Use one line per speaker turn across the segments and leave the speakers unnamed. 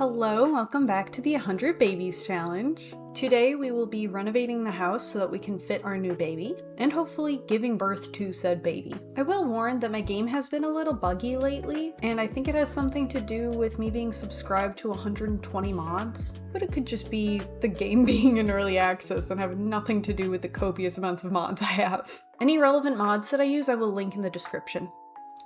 Hello, welcome back to the 100 Babies Challenge. Today we will be renovating the house so that we can fit our new baby, and hopefully giving birth to said baby. I will warn that my game has been a little buggy lately, and I think it has something to do with me being subscribed to 120 mods, but it could just be the game being in early access and have nothing to do with the copious amounts of mods I have. Any relevant mods that I use I will link in the description.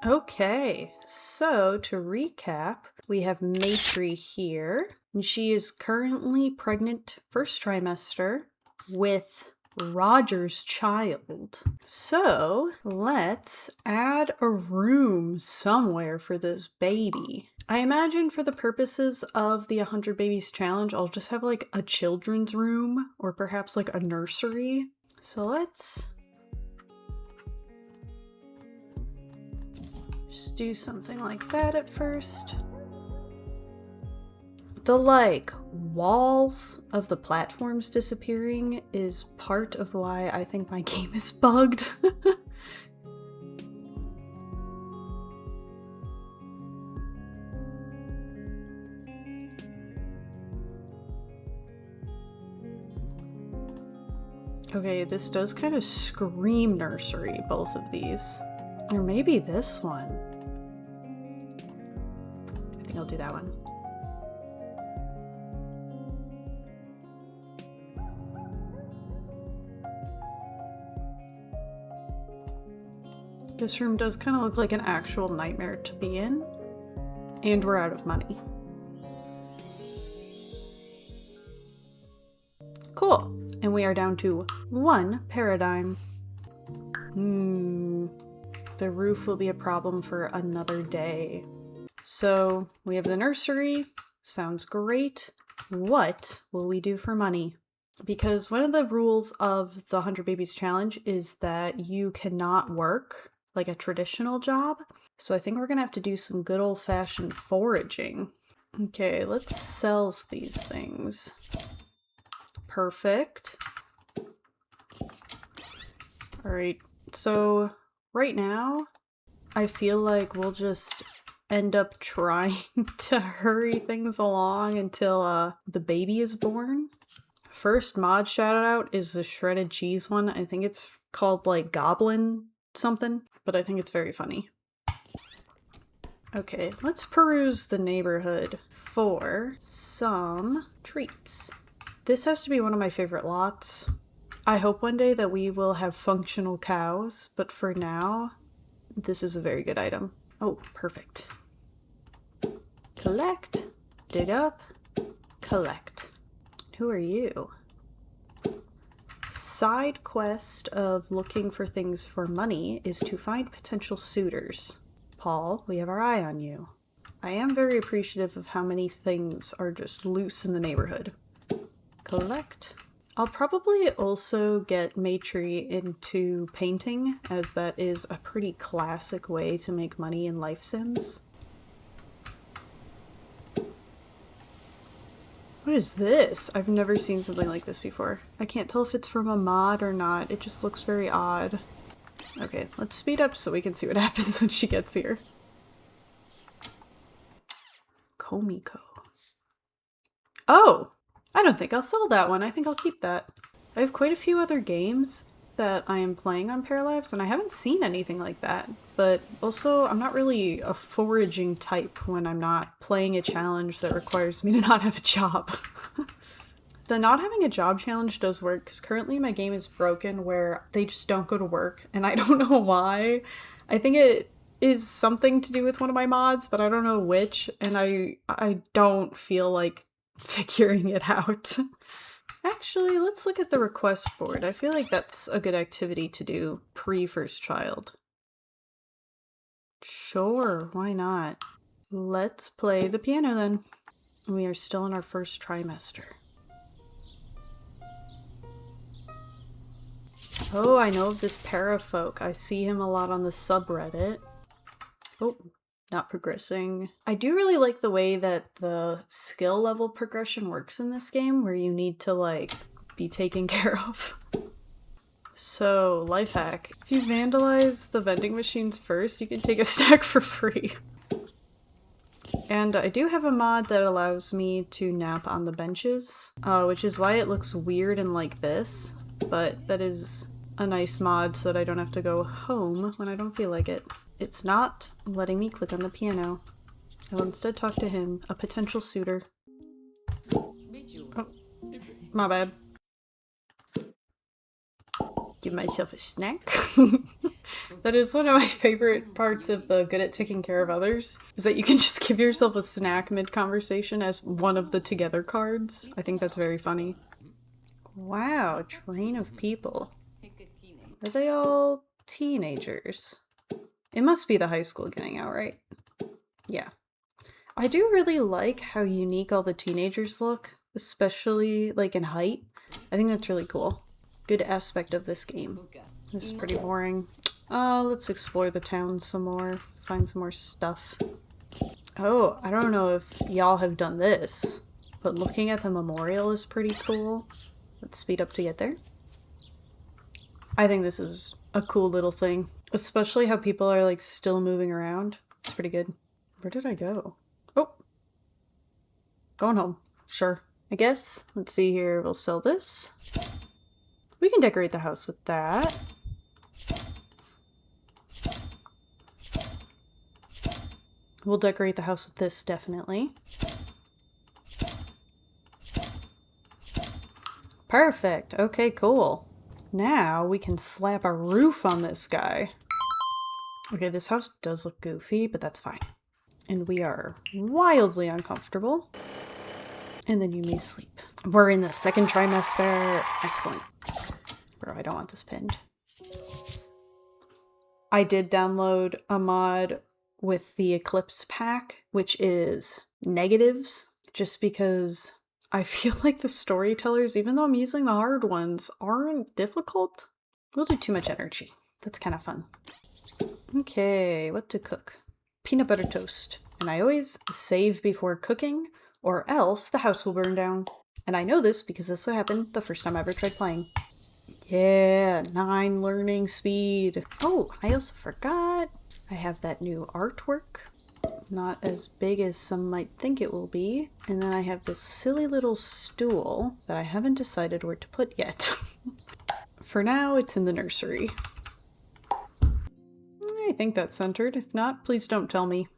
Okay, so to recap, we have Matri here, and she is currently pregnant first trimester with Roger's child. So let's add a room somewhere for this baby. I imagine for the purposes of the 100 Babies Challenge, I'll just have like a children's room or perhaps like a nursery. So let's just do something like that at first. The walls of the platforms disappearing is part of why I think my game is bugged. Okay, this does kind of scream nursery, both of these. Or maybe this one. I think I'll do that one. This room does kind of look like an actual nightmare to be in, and we're out of money. Cool, and we are down to 1 paradigm. The roof will be a problem for another day. So we have the nursery, sounds great. What will we do for money? Because one of the rules of the 100 Babies Challenge is that you cannot work like a traditional job. So I think we're gonna have to do some good old-fashioned foraging. Okay, let's sell these things. Perfect. All right, so right now, I feel like we'll just end up trying to hurry things along until the baby is born. First mod shout out is the shredded cheese one. I think it's called like Goblin something, but I think it's very funny. Okay, let's peruse the neighborhood for some treats. This has to be one of my favorite lots. I hope one day that we will have functional cows, but for now, this is a very good item. Oh, perfect. Collect, dig up, collect. Who are you? Side quest of looking for things for money is to find potential suitors. Paul, we have our eye on you. I am very appreciative of how many things are just loose in the neighborhood. Collect. I'll probably also get Matri into painting, as that is a pretty classic way to make money in life sims. What is this? I've never seen something like this before. I can't tell if it's from a mod or not. It just looks very odd. Okay, let's speed up so we can see what happens when she gets here. Komiko. Oh! I don't think I'll sell that one. I think I'll keep that. I have quite a few other games that I am playing on Paralives, and I haven't seen anything like that. But also, I'm not really a foraging type when I'm not playing a challenge that requires me to not have a job. The not having a job challenge does work, because currently my game is broken where they just don't go to work, and I don't know why. I think it is something to do with one of my mods, but I don't know which, and I don't feel like figuring it out. Actually, let's look at the request board. I feel like that's a good activity to do pre-first child. Sure, why not? Let's play the piano then. We are still in our first trimester. Oh, I know of this parafolk. I see him a lot on the subreddit. Oh, not progressing. I do really like the way that the skill level progression works in this game, where you need to like be taken care of. So, life hack. If you vandalize the vending machines first, you can take a stack for free. And I do have a mod that allows me to nap on the benches, which is why it looks weird and like this, but that is a nice mod so that I don't have to go home when I don't feel like it. It's not letting me click on the piano. I will instead talk to him, a potential suitor. Oh, my bad. Give myself a snack. That is one of my favorite parts of the good at taking care of others, is that you can just give yourself a snack mid-conversation as one of the together cards. I think that's very funny. Wow, train of people. Are they all teenagers? It must be the high school getting out, right? Yeah. I do really like how unique all the teenagers look, especially like in height. I think that's really cool. Good aspect of this game. This is pretty boring. Let's explore the town some more. Find some more stuff. Oh, I don't know if y'all have done this, but looking at the memorial is pretty cool. Let's speed up to get there. I think this is a cool little thing, especially how people are like still moving around. It's pretty good. Where did I go? Oh, going home. Sure. I guess, let's see here, we'll sell this. We can decorate the house with that. We'll decorate the house with this, definitely. Perfect. Okay, cool. Now we can slap a roof on this guy. Okay, this house does look goofy, but that's fine. And we are wildly uncomfortable. And then you may sleep. We're in the second trimester. Excellent. Bro, I don't want this pinned. I did download a mod with the Eclipse pack, which is negatives, just because I feel like the storytellers, even though I'm using the hard ones, aren't difficult. We'll do too much energy. That's kind of fun. Okay, what to cook? Peanut butter toast. And I always save before cooking, or else the house will burn down. And I know this because this would happen the first time I ever tried playing. Yeah, 9 learning speed. Oh, I also forgot I have that new artwork. Not as big as some might think it will be. And then I have this silly little stool that I haven't decided where to put yet. For now, it's in the nursery. I think that's centered. If not, please don't tell me.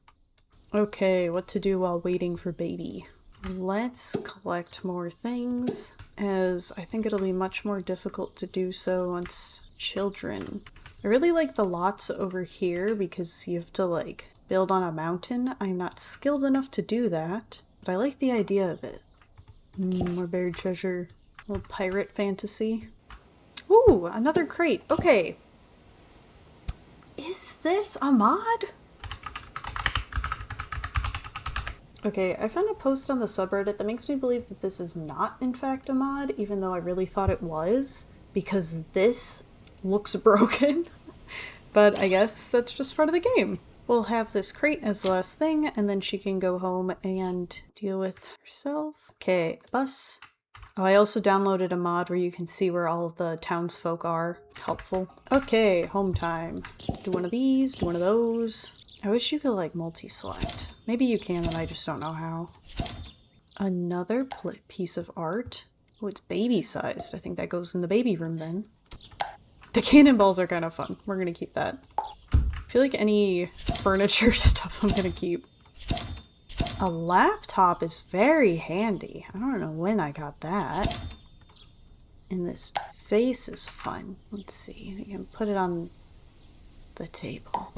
Okay, what to do while waiting for baby. Let's collect more things, as I think it'll be much more difficult to do so once children. I really like the lots over here because you have to like build on a mountain. I'm not skilled enough to do that, but I like the idea of it. More buried treasure, a little pirate fantasy. Ooh, another crate. Okay. Is this a mod? Okay, I found a post on the subreddit that makes me believe that this is not in fact a mod, even though I really thought it was, because this looks broken. But I guess that's just part of the game. We'll have this crate as the last thing, and then she can go home and deal with herself. Okay, bus. Oh, I also downloaded a mod where you can see where all of the townsfolk are. Helpful. Okay, home time. Do one of these, do one of those. I wish you could like multi-select. Maybe you can, and I just don't know how. Another piece of art. Oh, it's baby-sized. I think that goes in the baby room then. The cannonballs are kind of fun. We're gonna keep that. I feel like any furniture stuff I'm gonna keep. A laptop is very handy. I don't know when I got that. And this vase is fun. Let's see. You can put it on the table.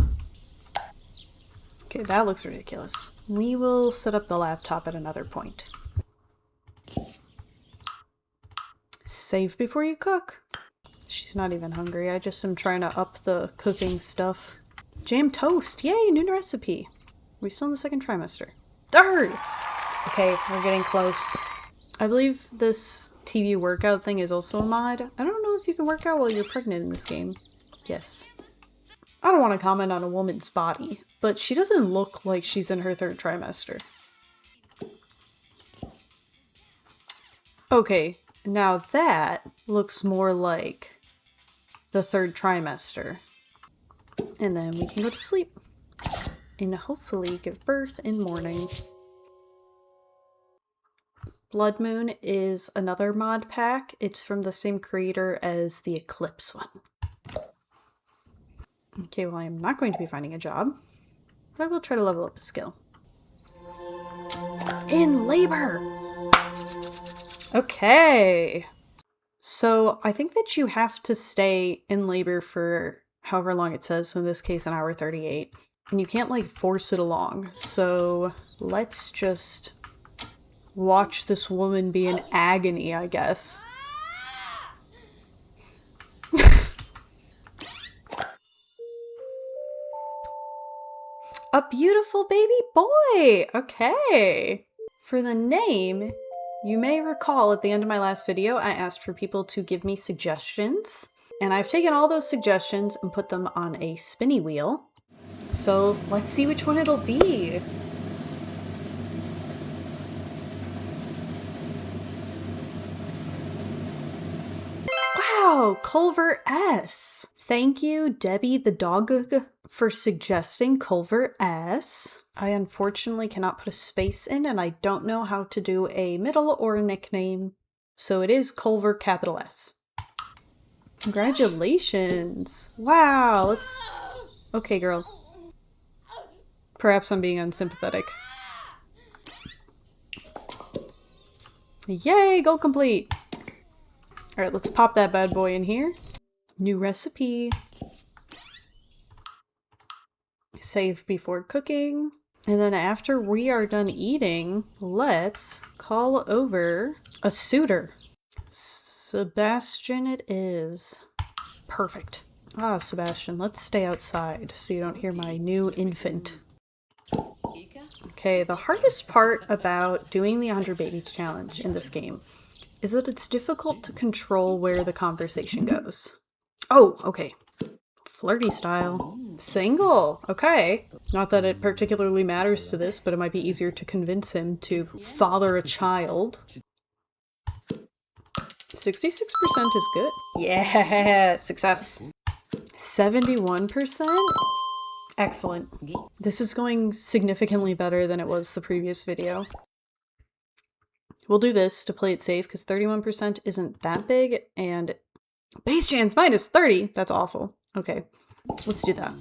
Okay, that looks ridiculous. We will set up the laptop at another point. Save before you cook. She's not even hungry. I just am trying to up the cooking stuff. Jam toast. Yay, new recipe. Are we still in the second trimester? Third! Okay, we're getting close. I believe this TV workout thing is also a mod. I don't know if you can work out while you're pregnant in this game. Yes. I don't want to comment on a woman's body, but she doesn't look like she's in her third trimester. Okay, now that looks more like the third trimester. And then we can go to sleep. and hopefully give birth in morning. Blood Moon is another mod pack. It's from the same creator as the Eclipse one. Okay, well, I'm not going to be finding a job, but I will try to level up a skill. In labor! Okay. So I think that you have to stay in labor for however long it says, so in this case an hour 38. And you can't like force it along. So let's just watch this woman be in agony, I guess. A beautiful baby boy! Okay. For the name, you may recall at the end of my last video, I asked for people to give me suggestions. And I've taken all those suggestions and put them on a spinny wheel. So let's see which one it'll be. Wow, Culver S. Thank you, Debbie the dog, for suggesting Culver S. I unfortunately cannot put a space in, and I don't know how to do a middle or a nickname, so it is Culver capital S. Congratulations. Wow, let's... Okay, girl. Perhaps I'm being unsympathetic. Yay, goal complete. Alright, let's pop that bad boy in here. New recipe. Save before cooking. And then after we are done eating, let's call over a suitor. Sebastian it is. Perfect. Ah, Sebastian, let's stay outside so you don't hear my new infant. Okay, the hardest part about doing the 100 Babies challenge in this game is that it's difficult to control where the conversation goes. Oh, okay. Flirty style. Single. Okay. Not that it particularly matters to this, but it might be easier to convince him to father a child. 66% is good. Yeah, success. 71%? Excellent. This is going significantly better than it was the previous video. We'll do this to play it safe because 31% isn't that big, and base chance minus 30. That's awful. Okay, let's do that.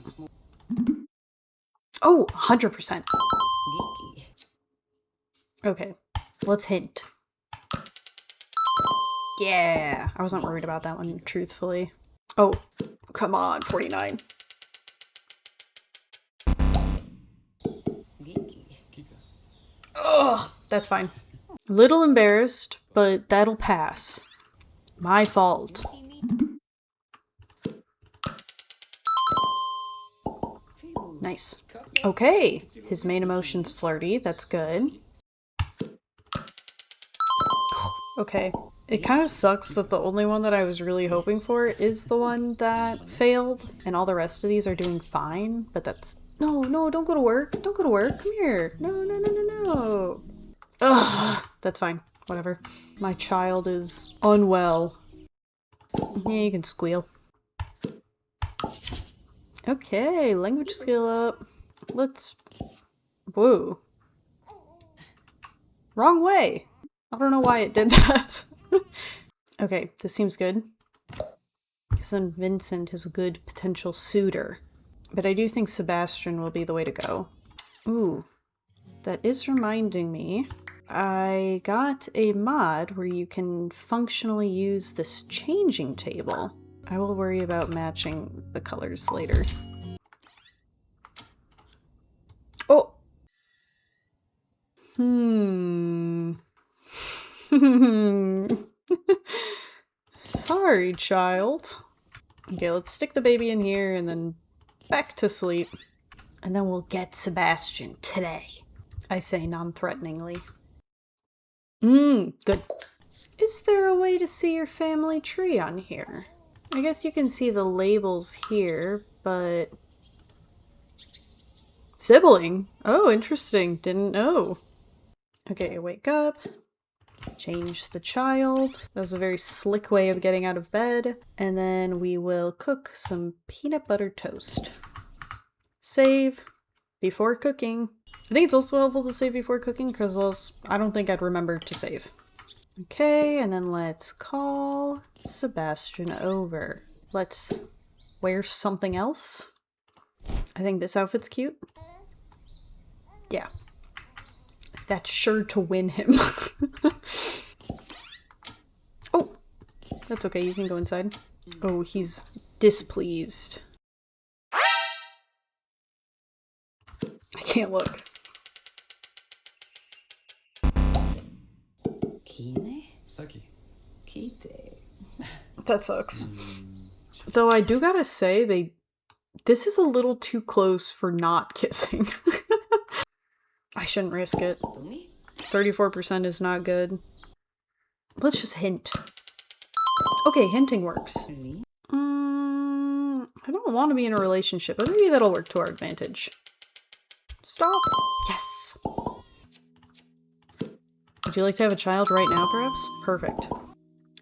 Oh, 100%. Okay, let's hint. Yeah, I wasn't worried about that one, truthfully. Oh, come on, 49. Ugh, that's fine. Little embarrassed, but that'll pass. My fault. Nice. Okay, his main emotion's flirty. That's good. Okay, it kind of sucks that the only one that I was really hoping for is the one that failed, and all the rest of these are doing fine, but that's... No, no, don't go to work. Don't go to work. Come here. No, no, no, no, no. Ugh, that's fine. Whatever. My child is unwell. Yeah, you can squeal. Okay, language skill up. Let's... Whoa. Wrong way. I don't know why it did that. Okay, this seems good. Because then Vincent is a good potential suitor. But I do think Sebastian will be the way to go. Ooh. That is reminding me, I got a mod where you can functionally use this changing table. I will worry about matching the colors later. Oh! Sorry, child. Okay, let's stick the baby in here and then back to sleep. And then we'll get Sebastian today. I say non-threateningly. Good. Is there a way to see your family tree on here? I guess you can see the labels here, but... Sibling? Oh, interesting. Didn't know. Okay, wake up. Change the child. That was a very slick way of getting out of bed. And then we will cook some peanut butter toast. Save. before cooking. I think it's also helpful to save before cooking because else I don't think I'd remember to save. Okay, and then let's call Sebastian over. Let's wear something else. I think this outfit's cute. Yeah. That's sure to win him. Oh, that's okay. You can go inside. Oh, he's displeased. I can't look. That sucks. Though I do gotta say, this is a little too close for not kissing. I shouldn't risk it. 34% is not good. Let's just hint. Okay, hinting works. I don't want to be in a relationship, but maybe that'll work to our advantage. Stop! Yes! Would you like to have a child right now, perhaps? Perfect.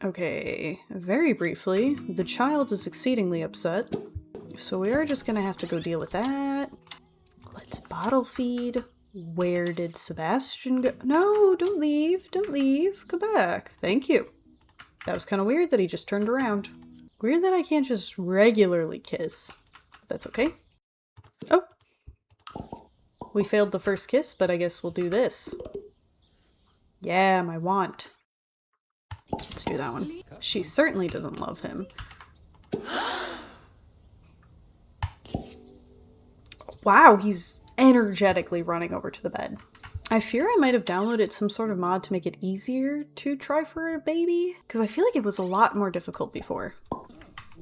Okay, very briefly, the child is exceedingly upset, so we are just gonna have to go deal with that. Let's bottle feed. Where did Sebastian go? No, don't leave, don't leave. Come back. Thank you. That was kind of weird that he just turned around. Weird that I can't just regularly kiss. That's okay. Oh! We failed the first kiss, but I guess we'll do this. Yeah, my want. Let's do that one. She certainly doesn't love him. Wow, he's energetically running over to the bed. I fear I might have downloaded some sort of mod to make it easier to try for a baby, because I feel like it was a lot more difficult before.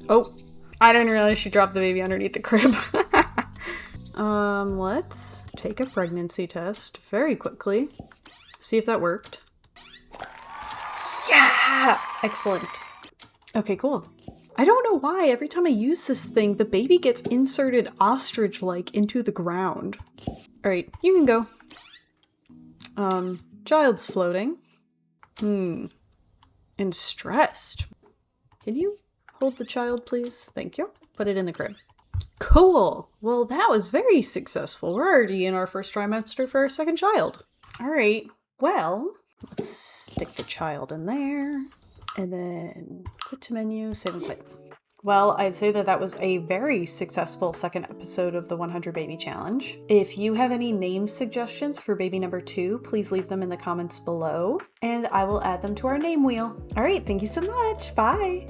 Oh, I didn't realize she dropped the baby underneath the crib. Let's take a pregnancy test very quickly. See if that worked. Yeah! Excellent. Okay, cool. I don't know why every time I use this thing, the baby gets inserted ostrich-like into the ground. Alright, you can go. Child's floating. And stressed. Can you hold the child, please? Thank you. Put it in the crib. Cool! Well, that was very successful. We're already in our first trimester for our second child. Alright, well, let's stick the child in there. And then quit to menu, save and quit. Well, I'd say that that was a very successful second episode of the 100 Baby Challenge. If you have any name suggestions for baby number 2, please leave them in the comments below, and I will add them to our name wheel. All right, thank you so much. Bye.